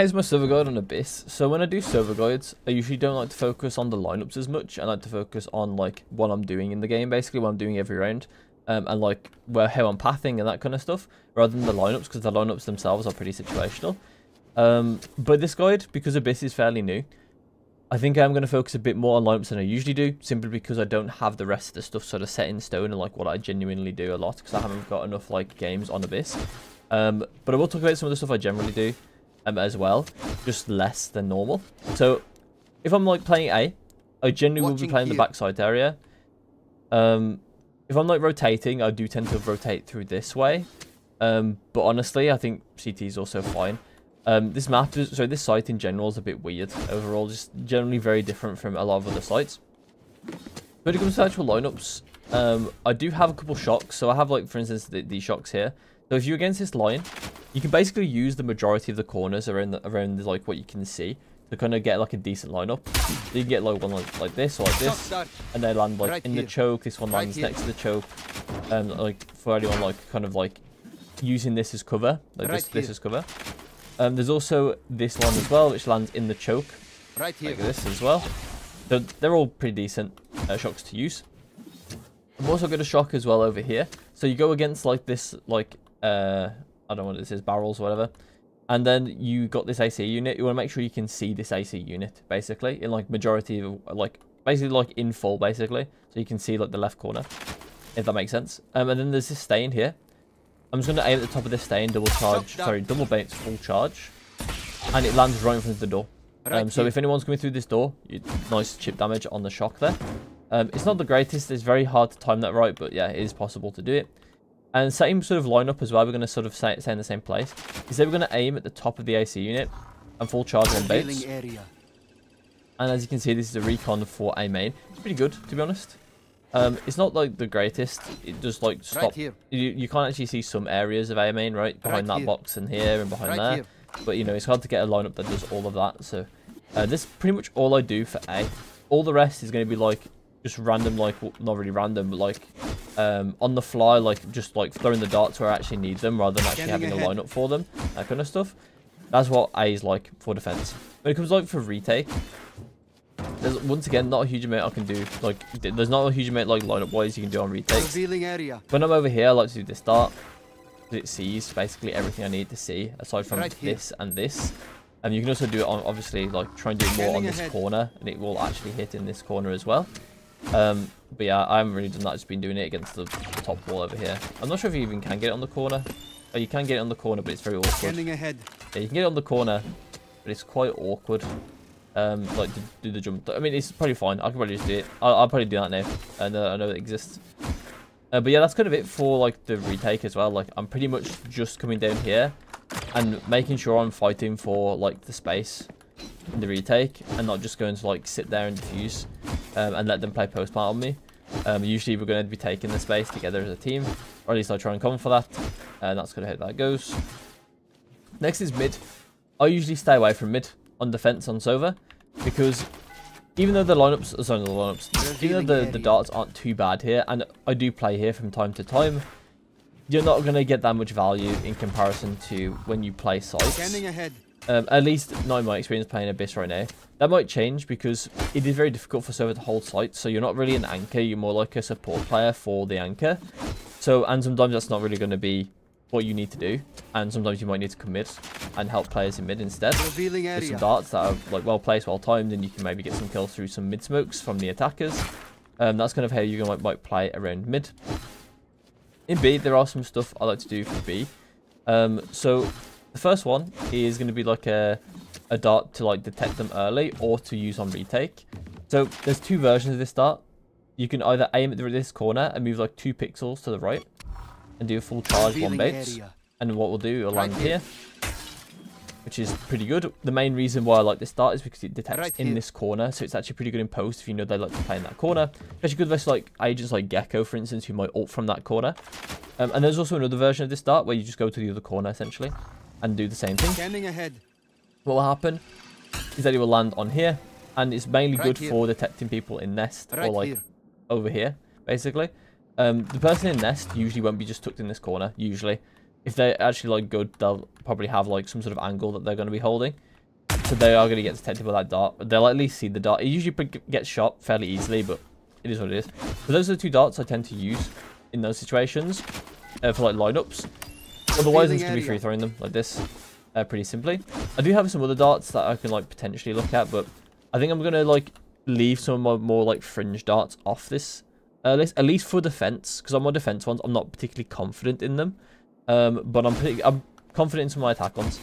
Here's my server guide on Abyss. So when I do server guides, I usually don't like to focus on the lineups as much. I like to focus on like what I'm doing in the game, basically what I'm doing every round, and like how I'm pathing and that kind of stuff, rather than the lineups, because the lineups themselves are pretty situational. But this guide, because Abyss is fairly new, I think I'm going to focus a bit more on lineups than I usually do, simply because I don't have the rest of the stuff sort of set in stone and like what I genuinely do a lot, because I haven't got enough like games on Abyss. But I will talk about some of the stuff I generally do as well, just less than normal. So if I'm like playing A, I generally will be playing the backside area. If I'm like rotating, I do tend to rotate through this way. But honestly, I think CT is also fine. This map, so this site in general is a bit weird overall, just generally very different from a lot of other sites. When it comes to actual lineups, I do have a couple shocks. So I have like, for instance, these shocks here. So if you're against this line, you can basically use the majority of the corners around like what you can see to kind of get like a decent lineup. So you can get like one like this or like this, and they land like in the choke. This one lands next to the choke. Like for anyone like kind of like using this as cover, like this as cover. There's also this one as well, which lands in the choke, like this as well. So they're all pretty decent shocks to use. I've also got a shock as well over here. So you go against like this, like I don't know what this is, barrels or whatever, and then you got this AC unit. You want to make sure you can see this AC unit basically in like majority of like basically like in full basically, so you can see like the left corner, if that makes sense. And then there's this stain here. I'm just going to aim at the top of this stain, double bounce full charge, and it lands right in front of the door. So if anyone's coming through this door, nice chip damage on the shock there. It's not the greatest, it's very hard to time that right, but yeah, it is possible to do it. And same sort of lineup as well, we're going to sort of stay in the same place. Is that we're going to aim at the top of the AC unit and full charge on bounce. And as you can see, this is a recon for A main. It's pretty good, to be honest. It's not like the greatest. It just like stop. You can't actually see some areas of A main, right? Behind that box and here and behind there. But you know, it's hard to get a lineup that does all of that. So this is pretty much all I do for A. All the rest is going to be like just random, like, well, not really random, but like on the fly, like just like throwing the darts where I actually need them rather than actually having a lineup for them, that kind of stuff. That's what A is like for defense. When it comes like for retake, there's once again not a huge amount I can do. Like there's not a huge amount like lineup wise you can do on retakes. When I'm over here, I like to do this dart. It sees basically everything I need to see aside from this and this. And you can also do it on, obviously, like try and do more on this corner, and it will actually hit in this corner as well. But yeah, I haven't really done that. I've just been doing it against the top wall over here. I'm not sure if you even can get it on the corner. Oh, you can get it on the corner, but it's very awkward. Yeah, you can get it on the corner, but it's quite awkward. Like to do the jump. I mean, it's probably fine. I can probably just do it. I'll probably do that now. And I know it exists. But yeah, that's kind of it for like the retake as well. Like I'm pretty much just coming down here and making sure I'm fighting for like the space in the retake, and not just going to like sit there and defuse and let them play post plant on me. Usually we're going to be taking the space together as a team, or at least I try and come for that, and that's kind of how that goes. Next is mid. I usually stay away from mid on defense on Sova, because even though the lineups, sorry, the lineups, even though the darts aren't too bad here, and I do play here from time to time, you're not going to get that much value in comparison to when you play sites. At least not in my experience playing Abyss right now. That might change because it is very difficult for Sova to hold sites, so you're not really an anchor, you're more like a support player for the anchor. So, and sometimes that's not really going to be what you need to do, and sometimes you might need to commit and help players in mid instead. With some darts that are like well placed, well timed, and you can maybe get some kills through some mid smokes from the attackers. That's kind of how you might play around mid. In B, there are some stuff I like to do for B. So the first one is going to be like a dart to like detect them early or to use on retake. So there's two versions of this dart. You can either aim at this corner and move like 2 pixels to the right and do a full charge one bounce, and what we'll do, it'll land here, which is pretty good. The main reason why I like this dart is because it detects in this corner, so it's actually pretty good in post if you know they like to play in that corner. Especially good versus like agents like Gecko, for instance, who might ult from that corner. And there's also another version of this dart where you just go to the other corner essentially and do the same thing. What will happen is that it will land on here, and it's mainly good for detecting people in nest or like over here basically. The person in nest usually won't be just tucked in this corner. Usually, if they're actually like good, they'll probably have like some sort of angle that they're going to be holding. So they are going to get detected by that dart. They'll at least see the dart. It usually gets shot fairly easily, but it is what it is. So those are the two darts I tend to use in those situations for like lineups. Otherwise, I'm just going to be free throwing them like this pretty simply. I do have some other darts that I can like potentially look at, but I think I'm going to like leave some of my more like fringe darts off this list, at least for defense, because on my defense ones, I'm not particularly confident in them. But I'm confident in some of my attack ones.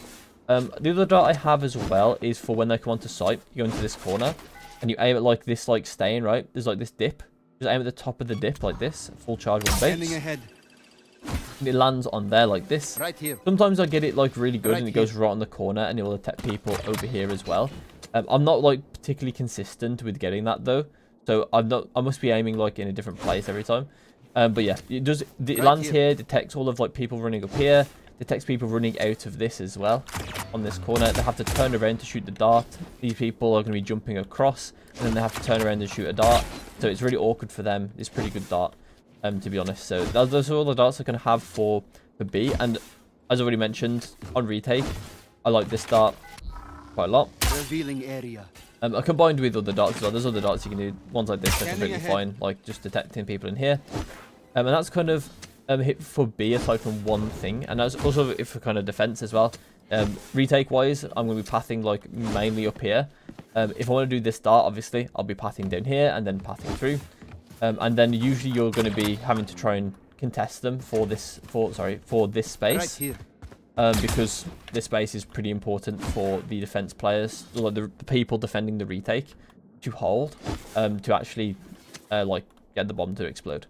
The other dart I have as well is for when they come onto sight. You go into this corner and you aim at like this like stain, right? There's like this dip. Just aim at the top of the dip like this. Full charge one base. And it lands on there like this. Right here. Sometimes I get it like really good and it goes right on the corner and it will attack people over here as well. I'm not like particularly consistent with getting that though. So I must be aiming like in a different place every time. But yeah, it lands here, detects all of like people running up here. Detects people running out of this as well on this corner. They have to turn around to shoot the dart. These people are going to be jumping across and then they have to turn around and shoot a dart. So it's really awkward for them. It's a pretty good dart, to be honest. So those are all the darts I can have for B. And as I already mentioned, on retake, I like this dart quite a lot. Revealing area. Combined with other darts as well. There's other darts you can do. Ones like this are completely fine, like just detecting people in here. And that's kind of hit for B aside from one thing, and that's also for kind of defense as well. Retake wise, I'm going to be pathing like mainly up here. If I want to do this dart, obviously I'll be pathing down here and then pathing through, and then usually you're going to be having to try and contest them for this space, right here. Because this space is pretty important for the defense players, like the people defending the retake, to hold, to actually like get the bomb to explode.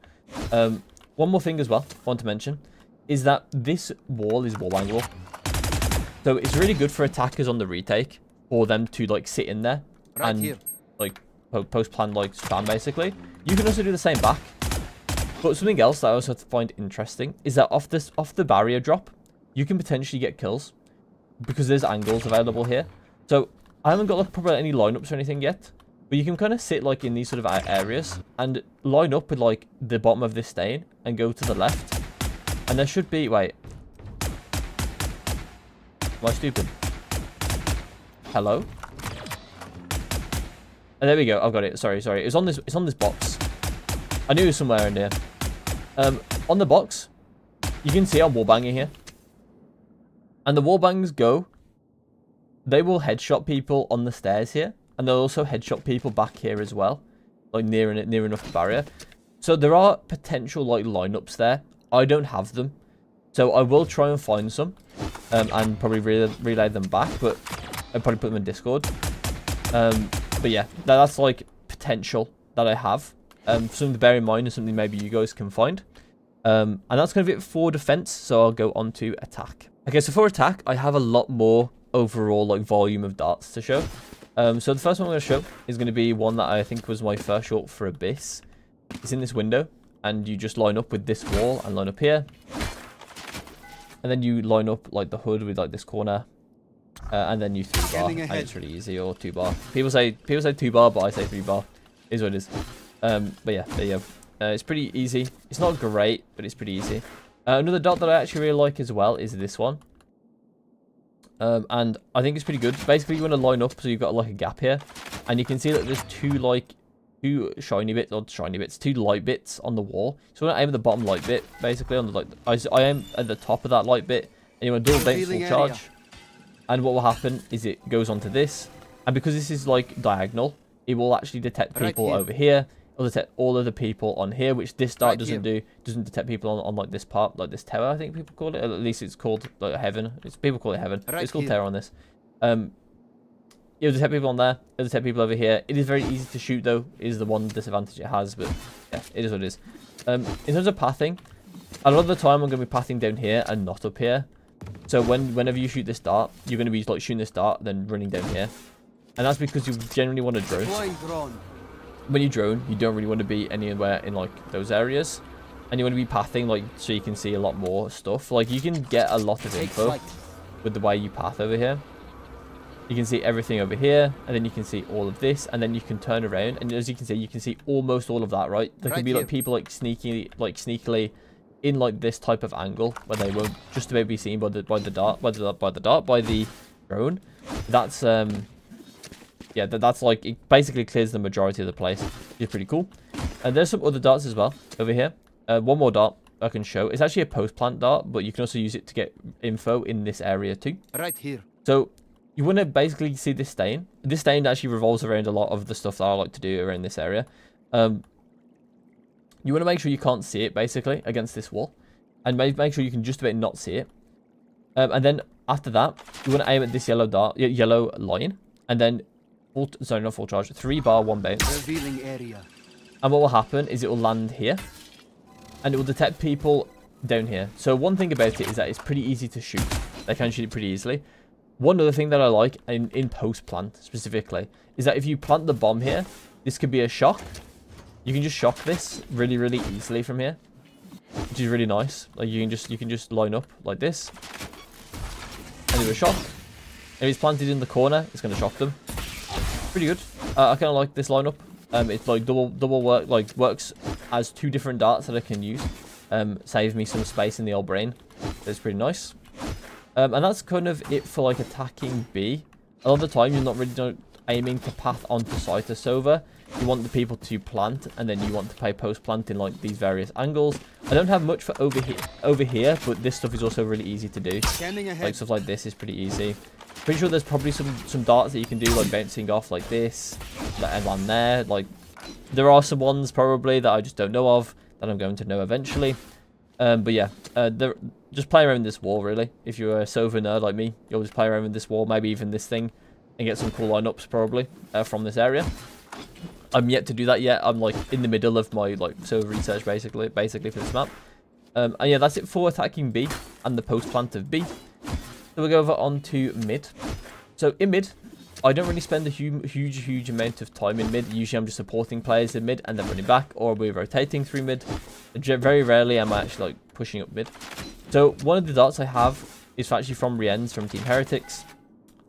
One more thing as well I want to mention is that this wall is wall angle. So it's really good for attackers on the retake for them to like sit in there and like post plan like spam basically. You can also do the same back. But something else that I also find interesting is that off the barrier drop, you can potentially get kills because there's angles available here. So I haven't got like probably any lineups or anything yet. But you can kind of sit like in these sort of areas and line up with like the bottom of this stain and go to the left. And there should be, wait. Am I stupid? Hello? Oh, there we go. I've got it. Sorry. It's on this box. I knew it was somewhere in there. On the box, you can see I'm wallbanging here. And the wallbangs they will headshot people on the stairs here. And they'll also headshot people back here as well. Like near enough the barrier. So there are potential like lineups there. I don't have them. So I will try and find some. And probably relay them back. But I'll probably put them in Discord. But yeah, that's like potential that I have. Something to bear in mind and something maybe you guys can find. And that's kind of it for defense. So I'll go on to attack. Okay, so for attack, I have a lot more overall like volume of darts to show. So the first one I'm going to show is going to be one that I think was my first shot for Abyss. It's in this window, and you just line up with this wall and line up here. And then you line up like the hood with like this corner. And then you 3-bar, and it's really easy, or 2-bar. People say 2-bar, but I say 3-bar. Is what it is. But yeah, there you go. It's pretty easy. It's not great, but it's pretty easy. Another dot that I actually really like as well is this one. And I think it's pretty good. Basically, you want to line up so you've got like a gap here, and you can see that there's two light bits on the wall. So you want to aim at the bottom light bit, basically on the like. I aim at the top of that light bit, and you want to double bounce full charge. And what will happen is it goes onto this, and because this is like diagonal, it will actually detect people over here. It'll detect all of the people on here, which this dart doesn't do. Doesn't detect people on like this part, like this tower, I think people call it. At least it's called like heaven. People call it heaven. It's called tower on this. It'll detect people on there. It'll detect people over here. It is very easy to shoot though, is the one disadvantage it has, but yeah, it is what it is. In terms of pathing, a lot of the time I'm going to be pathing down here and not up here. So whenever you shoot this dart, you're going to be like shooting this dart, then running down here. And that's because you generally want to drone. When you drone, you don't really want to be anywhere in like those areas, and you want to be pathing like so you can see a lot more stuff. Like you can get a lot of info with the way you path over here. You can see everything over here, and then you can see all of this, and then you can turn around, and as you can see almost all of that. Right? There can be like people like sneakily in like this type of angle where they won't just about be seen by the drone. That's yeah, that's like, it basically clears the majority of the place. It's pretty cool. And there's some other darts as well over here. One more dart I can show. It's actually a post plant dart, but you can also use it to get info in this area too. Right here. So you want to basically see this stain. This stain actually revolves around a lot of the stuff that I like to do around this area. You want to make sure you can't see it basically against this wall, and make sure you can just about not see it. And then after that, you want to aim at this yellow dart, yellow line, and then sorry, not full charge. 3 bar, 1 bounce. Revealing area. And what will happen is it will land here, and it will detect people down here. So one thing about it is that it's pretty easy to shoot. They can shoot it pretty easily. One other thing that I like in post plant specifically is that if you plant the bomb here, this could be a shock. You can just shock this really, really easily from here, which is really nice. Like you can just line up like this and do a shock. If it's planted in the corner, it's going to shock them. Pretty good. I kind of like this lineup. It's like double work, like works as 2 different darts that I can use. Save me some space in the old brain. That's pretty nice. And that's kind of it for like attacking B. A lot of the time you're not really aiming to path onto site or Sova. You want the people to plant, and then you want to play post plant in like these various angles. I don't have much for over here, but this stuff is also really easy to do. Like stuff like this is pretty easy. Pretty sure there's probably some darts that you can do, like bouncing off like this, and land there. Like there are some ones probably that I just don't know of that I'm going to know eventually. But yeah, just play around this wall really. If you're a Sova nerd like me, you'll just play around with this wall, maybe even this thing, and get some cool lineups probably from this area. I'm yet to do that yet. I'm like in the middle of my like Sova research basically for this map. And yeah, that's it for attacking B and the post plant of B. So we'll go over on to mid. So in mid, I don't really spend a huge amount of time in mid. Usually I'm just supporting players in mid and then running back, or we're rotating through mid. Very rarely am I actually like pushing up mid. So one of the darts I have is actually from Rien's from Team Heretics.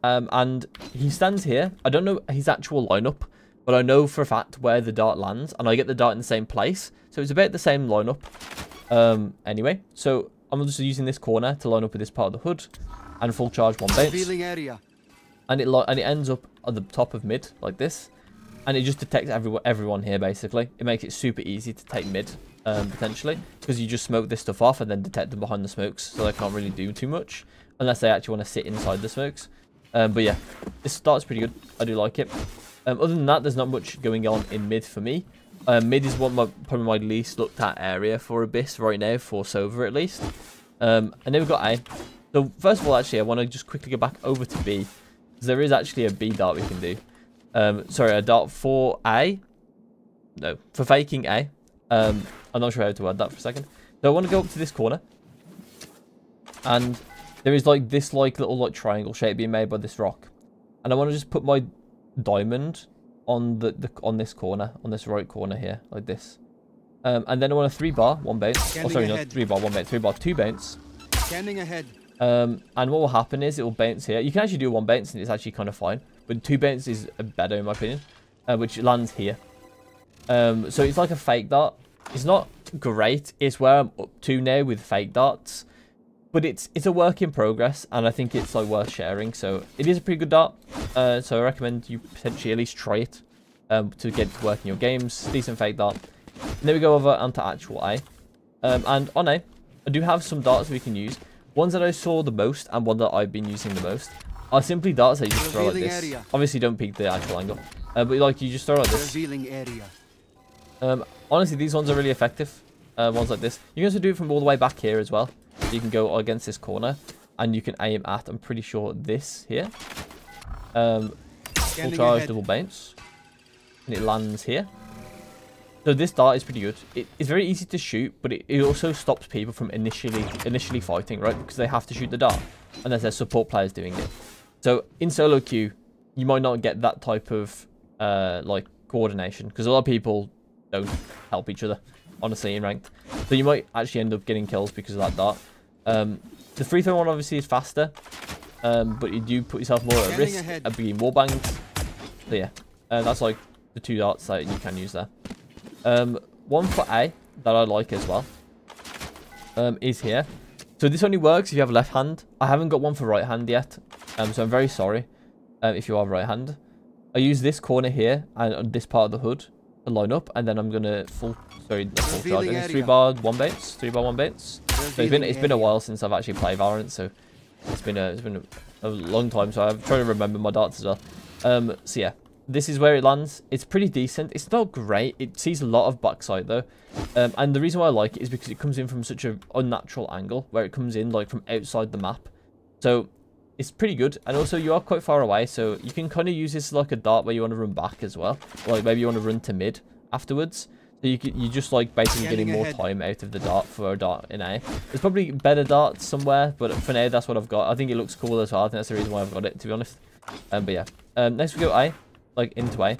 And he stands here. I don't know his actual lineup, but I know for a fact where the dart lands, and I get the dart in the same place. So it's about the same lineup. Anyway, so I'm just using this corner to line up with this part of the hood, and full charge 1 bounce. And it ends up at the top of mid like this, and it just detects everyone here basically. It makes it super easy to take mid potentially, because you just smoke this stuff off and then detect them behind the smokes, so they can't really do too much unless they actually want to sit inside the smokes. But yeah, this starts pretty good. I do like it. Other than that, there's not much going on in mid for me. Mid is probably my least looked at area for Abyss right now, for Sova at least. And then we've got A. So first of all, actually, I want to just quickly go back over to B, because there is actually a B dart we can do. Sorry, a dart for A. No, for faking A. I'm not sure how to word that for a second. So I want to go up to this corner, and there is like this little like triangle shape being made by this rock, and I want to just put my diamond on on this corner, on this right corner here, like this. And then I want a 3 bar 1 bounce. Oh, sorry, not 3 bar 1 bounce, 3 bar 2 bounce. Scanning ahead. And what will happen is it will bounce here. You can actually do 1 bounce and it's actually kind of fine, but 2 bounce is better in my opinion, which lands here. So it's like a fake dart. It's not great. It's where I'm up to now with fake darts, but it's a work in progress, and I think it's like worth sharing. So it is a pretty good dart. So I recommend you potentially at least try it to get to work in your games. Decent fake dart. And then we go over onto actual A. And on A, I do have some darts we can use. Ones that I saw the most and one that I've been using the most are simply darts that you just throw like this. Obviously, don't peek the actual angle, but like you just throw like this. Honestly, these ones are really effective. Ones like this. You can also do it from all the way back here as well. So you can go against this corner, and you can aim at, I'm pretty sure, this here. Full charge, double bounce, and it lands here. So this dart is pretty good. It's very easy to shoot, but it also stops people from initially fighting, right? Because they have to shoot the dart, unless there's support players doing it. So in solo queue, you might not get that type of like coordination, because a lot of people don't help each other, honestly, in ranked. So you might actually end up getting kills because of that dart. The free throw one obviously is faster, but you do put yourself more at risk of being wallbanged. So yeah, that's like the 2 darts that you can use there. One for A that I like as well is here. So this only works if you have left hand. I haven't got one for right hand yet. So I'm very sorry if you are right-handed. I use this corner here and on this part of the hood to line up, and then I'm gonna not full charge. I think 3-bar 1 baits, 3-bar 1 baits. So it's been a while since I've actually played Valorant, so it's been a long time. So I'm trying to remember my darts as well. So yeah, this is where it lands. It's pretty decent. It's not great. It sees a lot of backside though, and the reason why I like it is because it comes in from such an unnatural angle, where it comes in like from outside the map. So it's pretty good, and also you are quite far away, so you can kind of use this like a dart where you want to run back as well. Like maybe you want to run to mid afterwards. So you just like basically getting more time out of the dart for a dart in A. There's probably better darts somewhere, but for now that's what I've got. I think it looks cool as well. I think that's the reason why I've got it, to be honest. But yeah, next we go A, like into A,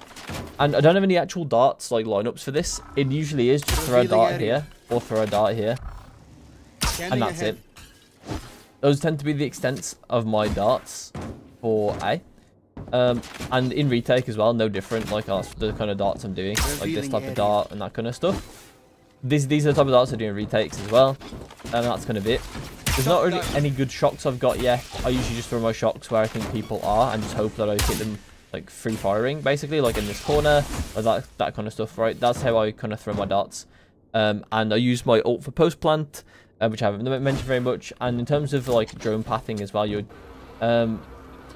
and I don't have any actual darts like lineups for this. It usually is just throw a dart here or throw a dart here, and that's it. Those tend to be the extents of my darts for A. And in retake as well, no different. Like that's the kind of darts I'm doing, like this type of dart and that kind of stuff. These are the type of darts I do in retakes as well, and that's kind of it. There's not really any good shocks I've got yet. I usually just throw my shocks where I think people are and just hope that I hit them like free firing, basically, like in this corner or that kind of stuff. Right, that's how I kind of throw my darts. And I use my ult for post plant, which I haven't mentioned very much. And in terms of like drone pathing as well, you're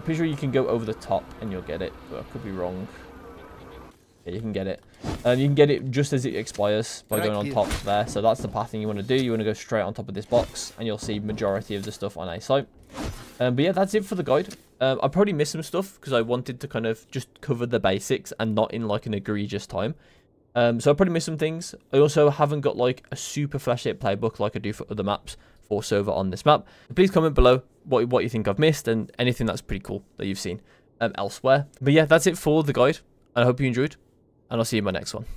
pretty sure you can go over the top and you'll get it, but I could be wrong. Yeah, you can get it. You can get it just as it expires by going on top there. So that's the pathing you want to do. You want to go straight on top of this box, and you'll see majority of the stuff on A site. But yeah, that's it for the guide. I probably missed some stuff because I wanted to kind of just cover the basics and not in like an egregious time. So I probably missed some things. I also haven't got like a super fleshed out playbook like I do for other maps for Sova on this map. Please comment below what you think I've missed and anything that's pretty cool that you've seen elsewhere. But yeah, that's it for the guide. I hope you enjoyed, and I'll see you in my next one.